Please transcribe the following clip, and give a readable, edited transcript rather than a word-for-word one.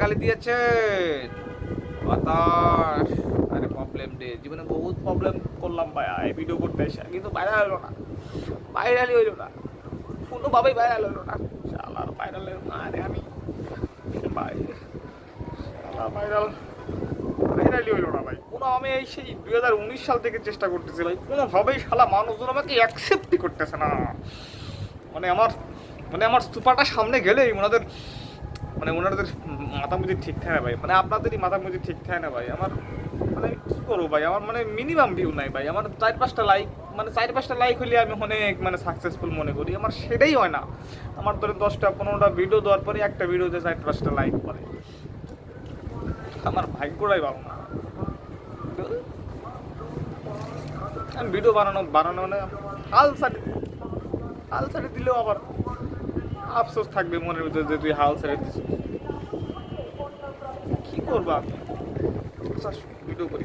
গালি দিয়েছেন? বাতাস। আরে প্রবলেম রে, জীবনে বহুত প্রবলেম করলাম ভাই এই ভিডিও করতে এসে, কিন্তু ভাইরাল হলো না, ভাইরালই হইলো না, কোনোভাবেই ভাইরাল হইলো না। শালার ভাইরাল না রে আমি ভাই, শালা ভাইরাল, ভাইরালই হইলো না ভাই কোনো। আমি এই সেই 2019 সাল থেকে চেষ্টা করতেছি ভাই, কোনোভাবেই শালা মানুষজন আমাকে অ্যাকসেপ্টই করতেছে না। মানে আমার, মানে আমার সুপারটা সামনে গেলেই ওনাদের, মানে ওনাদের মাথা মুজি ঠিক থাকে না ভাই, মানে আপনাদেরই মাথা মুজি ঠিক থাকে না ভাই। আমার মানে কী করবো ভাই, আমার মানে মিনিমাম ভিউ নাই ভাই, আমার 4-5টা লাইক, মানে 4-5টা লাইক হলে আমি অনেক মানে সাকসেসফুল মনে করি। আমার সেটাই হয় না। আমার ধরে 10টা-15টা ভিডিও দেওয়ার পরে একটা ভিডিওতে 4-5টা লাইক করে, আমার ভাগ্যটাই ভালো না। আমি ভিডিও বানানো বানানো মানে হাল ছাড়ি, হাল ছাড়ি দিলেও আবার আফসোস থাকবে মনের ভিতরে যে তুই হাল ছেড়ে দিছিস। কী করবো আমি, ভিডিও করি।